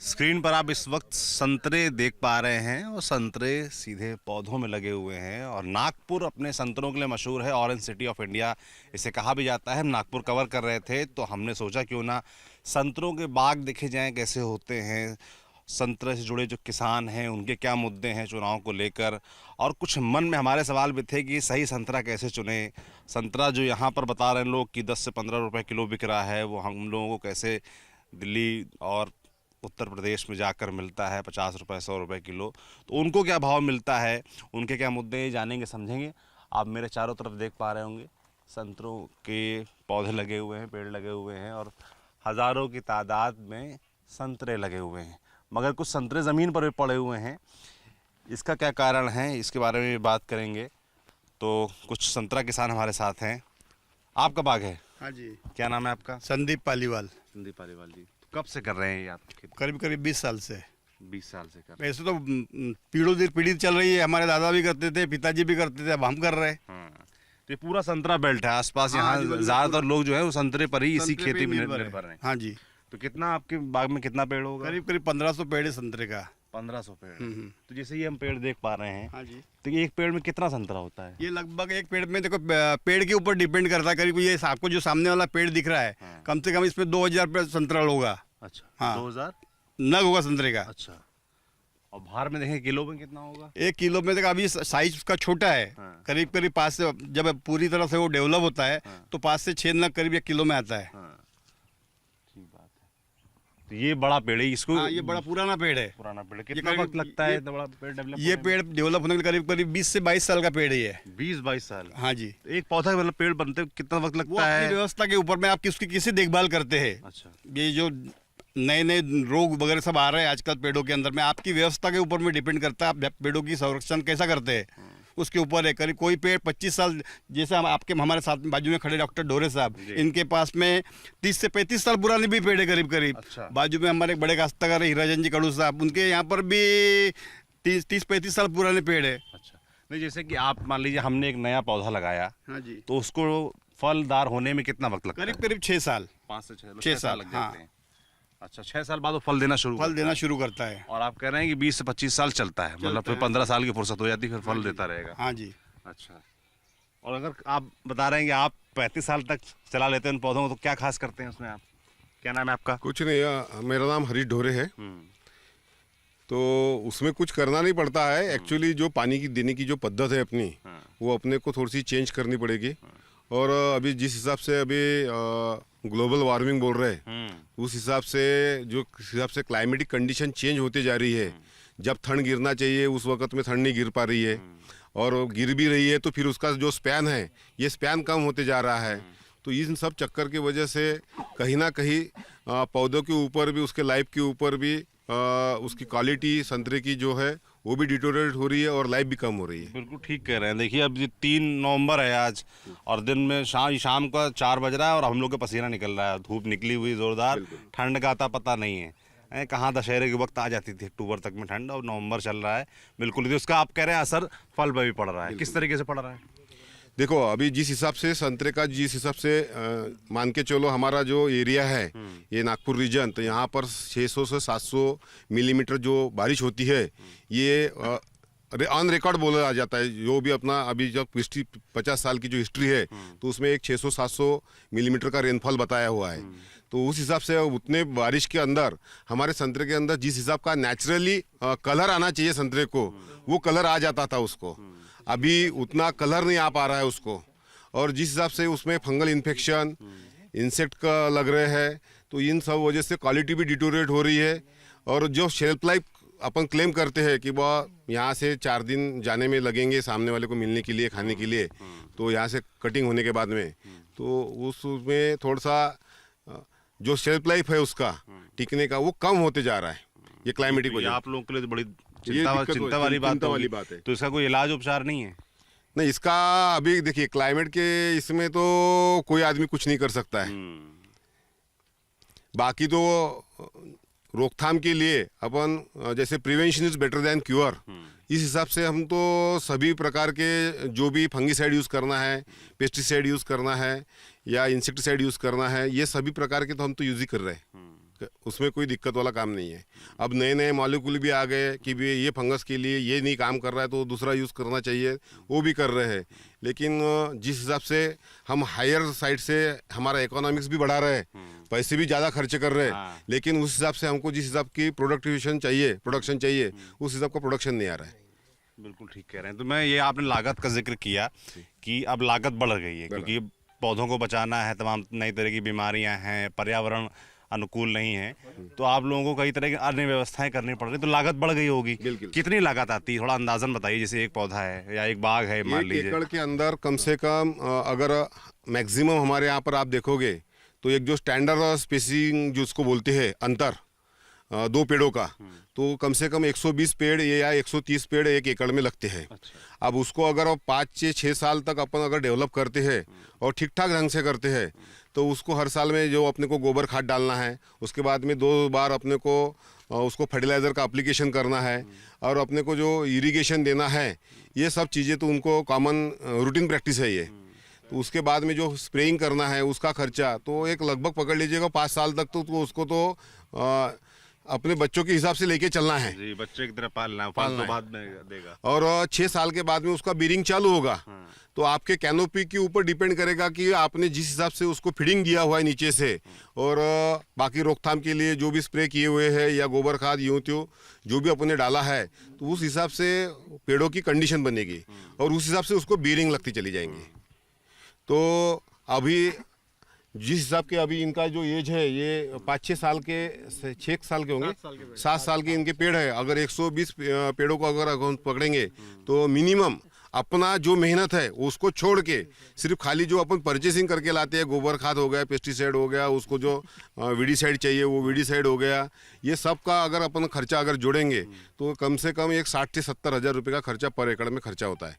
Screen पर आप इस वक्त संतरे देख पा रहे हैं और संतरे सीधे पौधों में लगे हुए हैं। और नागपुर अपने संतरों के लिए मशहूर है, ऑरेंज सिटी ऑफ इंडिया इसे कहा भी जाता है। हम नागपुर कवर कर रहे थे तो हमने सोचा क्यों ना संतरों के बाग देखे जाएं कैसे होते हैं, संतरे से जुड़े जो किसान हैं उनके क्या मुद्दे हैं चुनाव को लेकर। और कुछ मन में हमारे सवाल भी थे कि सही संतरा कैसे चुने। संतरा जो यहाँ पर बता रहे हैं लोग कि 10 से 15 रुपए किलो बिक रहा है, वो हम लोगों को कैसे दिल्ली और उत्तर प्रदेश में जाकर मिलता है 50 रुपये 100 रुपये किलो। तो उनको क्या भाव मिलता है, उनके क्या मुद्दे हैं, जानेंगे समझेंगे। आप मेरे चारों तरफ देख पा रहे होंगे संतरों के पौधे लगे हुए हैं, पेड़ लगे हुए हैं और हज़ारों की तादाद में संतरे लगे हुए हैं। मगर कुछ संतरे ज़मीन पर भी पड़े हुए हैं, इसका क्या कारण है इसके बारे में भी बात करेंगे। तो कुछ संतरा किसान हमारे साथ हैं। आपका बाग है? हाँ जी। क्या नाम है आपका? संदीप पालीवाल। संदीप पालीवाल जी। कब से कर रहे हैं ये आप? करीब करीब 20 साल से। 20 साल से कर रहे ऐसे तो पीढ़ों दर पीढ़ी चल रही है, हमारे दादा भी करते थे, पिताजी भी करते थे, अब हम कर रहे हैं। हैं। तो ये पूरा संतरा बेल्ट है आसपास। हाँ यहाँ जी, बिल्कुल ज्यादातर लोग जो है वो संतरे पर ही इसी संतरे पे खेती में निर्भर निर्भर हैं। हाँ जी। तो कितना आपके बाग में कितना पेड़ होगा? करीब करीब 1500 पेड़ है संतरे का। 1500 पेड़। तो जैसे ये हम पेड़ देख पा रहे हैं, हाँ जी। तो ये एक पेड़ में कितना संतरा होता है? ये लगभग एक पेड़ में देखो, पेड़ के ऊपर डिपेंड करता है। करीब ये आपको जो सामने वाला पेड़ दिख रहा है, कम से कम इसमें 2000 पे संतरा होगा। अच्छा। हाँ। 2000 नग होगा संतरे का। अच्छा। और बाहर में देखें किलो में कितना होगा? 1 किलो में देखो अभी साइज उसका छोटा है। हाँ। करीब करीब 5 से, जब पूरी तरह से वो डेवलप होता है तो 5 से 6 नग करीब 1 किलो में आता है। हाँ, ठीक बात है। तो ये बड़ा पेड़ है, इसको हाँ, ये बड़ा पुराना पेड़ है। पुराना पेड़ है। कितना करीब- वक्त लगता है ये- इतना बड़ा पेड़ डेवलप ये पेड़ डेवलप होने में करीब करीब 20 से 22 साल का पेड़ ही है। 20-22 साल? हाँ जी। तो एक पौधा मतलब पेड़ बनते कितना वक्त वो लगता अपनी है? व्यवस्था के ऊपर में आप किसकी किसी देखभाल करते हैं। अच्छा। ये जो नए नए रोग वगैरह सब आ रहे हैं आजकल पेड़ों के अंदर में, आपकी व्यवस्था के ऊपर में डिपेंड करता है आप पेड़ों की संरक्षण कैसा करते हैं उसके ऊपर है। करीब कोई पेड़ 25 साल, जैसे हम आपके हमारे साथ में बाजू में खड़े डॉक्टर ढोरे साहब, इनके पास में 30 से 35 साल पुराने भी पेड़ है करीब करीब। अच्छा। बाजू में हमारे एक बड़े काश्तकार है हीराजन जी कड़ू साहब, उनके यहाँ पर भी 30-35 साल पुराने पेड़ है। अच्छा। नहीं, जैसे कि आप मान लीजिए हमने एक नया पौधा लगाया, हाँ जी। तो उसको फलदार होने में कितना वक्त लगता है? करीब करीब 6 साल। 5 से 6 6 साल, लग जाते हाँ। हैं। अच्छा, 6 साल बाद वो फल देना शुरू फल करता देना है। शुरू करता है। और आप कह रहे हैं कि 20 से 25 साल चलता है, मतलब फिर 15 साल की फुर्सत हो जाती है, फिर फल देता रहेगा। हाँ जी। अच्छा। और अगर आप बता रहे हैं कि आप 35 साल तक चला लेते हैं उन पौधों को, तो क्या खास करते हैं उसमें आप? क्या नाम है आपका? कुछ नहीं, मेरा नाम हरीश ढोरे है। तो उसमें कुछ करना नहीं पड़ता है। एक्चुअली जो पानी की देने की जो पद्धत है अपनी, वो अपने को थोड़ी सी चेंज करनी पड़ेगी। और अभी जिस हिसाब से अभी ग्लोबल वार्मिंग बोल रहे हैं, उस हिसाब से क्लाइमेटिक कंडीशन चेंज होते जा रही है। जब ठंड गिरना चाहिए उस वक्त में ठंड नहीं गिर पा रही है, और गिर भी रही है तो फिर उसका जो स्पैन है, ये स्पैन कम होते जा रहा है। तो इन सब चक्कर की वजह से कहीं ना कहीं पौधों के ऊपर भी, उसके लाइफ के ऊपर भी, उसकी क्वालिटी संतरे की जो है वो भी डिटोरेट हो रही है और लाइफ भी कम हो रही है। बिल्कुल ठीक कह रहे हैं। देखिए अब ये 3 नवंबर है आज, और दिन में शाम का 4 बज रहा है और हम लोग का पसीना निकल रहा है। धूप निकली हुई जोरदार, ठंड का आता पता नहीं है। कहाँ दशहरे के वक्त आ जाती थी अक्टूबर तक में ठंड, और नवंबर चल रहा है। बिल्कुल, तो उसका आप कह रहे हैं असर फल पर भी पड़ रहा है। किस तरीके से पड़ रहा है? देखो अभी जिस हिसाब से संतरे का, जिस हिसाब से मान के चलो हमारा जो एरिया है ये नागपुर रीजन, तो यहाँ पर 600 से 700 मिलीमीटर जो बारिश होती है, ये ऑन रिकॉर्ड बोला जाता है। जो भी अपना अभी जब 50 साल की जो हिस्ट्री है, तो उसमें एक 600-700 मिलीमीटर का रेनफॉल बताया हुआ है। तो उस हिसाब से उतने बारिश के अंदर हमारे संतरे के अंदर जिस हिसाब का नेचुरली कलर आना चाहिए संतरे को, वो कलर आ जाता था उसको। अभी उतना कलर नहीं आ पा रहा है उसको, और जिस हिसाब से उसमें फंगल इन्फेक्शन, इंसेक्ट का लग रहे हैं, तो इन सब वजह से क्वालिटी भी डिटोरेट हो रही है। और जो शेल्फ लाइफ अपन क्लेम करते हैं कि वह यहाँ से 4 दिन जाने में लगेंगे सामने वाले को मिलने के लिए, खाने के लिए, तो यहाँ से कटिंग होने के बाद में, तो उसमें थोड़ा सा जो शेल्फ लाइफ है उसका टिकने का, वो कम होते जा रहा है। ये क्लाइमेटिक वजह, आप लोगों के लिए तो बड़ी दिक्कत चिंता वाली बात है। तो इसका कोई इलाज उपचार नहीं है? नहीं, इसका अभी देखिए क्लाइमेट के इसमें तो कोई आदमी कुछ नहीं कर सकता है। बाकी तो रोकथाम के लिए अपन जैसे prevention is better than cure, इस हिसाब से हम तो सभी प्रकार के जो भी फंगीसाइड यूज़ करना है, पेस्टिसाइड यूज़ करना है या इंसेक्टिसाइड यूज़ करना है, ये सभी प्रकार के तो हम तो यूज़ ही कर रहे हैं। उसमें कोई दिक्कत वाला काम नहीं है। अब नए नए मॉलिक्यूल भी आ गए कि भी ये फंगस के लिए ये नहीं काम कर रहा है तो दूसरा यूज़ करना चाहिए, वो भी कर रहे हैं। लेकिन जिस हिसाब से हम हायर साइड से हमारा इकोनॉमिक्स भी बढ़ा रहे हैं, पैसे भी ज़्यादा खर्च कर रहे हैं, लेकिन उस हिसाब से हमको जिस हिसाब की प्रोडक्शन चाहिए उस हिसाब का प्रोडक्शन नहीं आ रहा है। बिल्कुल ठीक कह रहे हैं। तो मैं ये आपने लागत का जिक्र किया कि अब लागत बढ़ गई है क्योंकि पौधों को बचाना है, तमाम नई तरह की बीमारियां हैं, पर्यावरण अनुकूल नहीं है, तो आप लोगों को कई तरह की अन्य व्यवस्थाएं करनी पड़ रही, तो लागत बढ़ गई होगी। बिल्कुल। कितनी लागत आती है, थोड़ा अंदाजन बताइए। जैसे एक पौधा है या एक बाग है मान एक लीजिए, एकड़ के अंदर कम से कम अगर मैक्सिमम हमारे यहाँ पर आप देखोगे तो एक जो स्टैंडर्ड स्पेसिंग जिसको बोलते हैं अंतर 2 पेड़ों का, तो कम से कम 120 पेड़ या 130 पेड़ एक एकड़ में लगते हैं। अब उसको अगर 5 से 6 साल तक अपन अगर डेवलप करते हैं और ठीक ठाक ढंग से करते हैं तो उसको हर साल में जो अपने को गोबर खाद डालना है, उसके बाद में 2 बार अपने को उसको फर्टिलाइज़र का एप्लीकेशन करना है और अपने को जो इरिगेशन देना है, ये सब चीज़ें तो उनको कॉमन रूटीन प्रैक्टिस है ये। तो उसके बाद में जो स्प्रेइंग करना है उसका खर्चा तो एक लगभग पकड़ लीजिएगा 5 साल तक तो उसको तो अपने बच्चों के हिसाब से लेके चलना है जी, बच्चे की तरह पालना है, बाद में देगा। और 6 साल के बाद में उसका बीरिंग चालू होगा। तो आपके कैनोपी के ऊपर डिपेंड करेगा कि आपने जिस हिसाब से उसको फीडिंग दिया हुआ है नीचे से और बाकी रोकथाम के लिए जो भी स्प्रे किए हुए हैं या गोबर खाद यूं त्यों जो भी अपने डाला है, तो उस हिसाब से पेड़ों की कंडीशन बनेगी और उस हिसाब से उसको बीरिंग लगती चली जाएंगी। तो अभी जिस हिसाब के अभी इनका जो एज है ये 5-6 साल के 6 साल के होंगे, 7 साल के इनके पेड़ है। अगर 120 पेड़ों को अगर पकड़ेंगे तो मिनिमम अपना जो मेहनत है उसको छोड़ के सिर्फ खाली जो अपन परचेसिंग करके लाते हैं, गोबर खाद हो गया, पेस्टिसाइड हो गया, उसको जो वीडीसाइड चाहिए वो वीडीसाइड हो गया, ये सब का अगर अपन खर्चा अगर जोड़ेंगे तो कम से कम एक 60 से 70 हज़ार रुपये का खर्चा पर एकड़ में खर्चा होता है।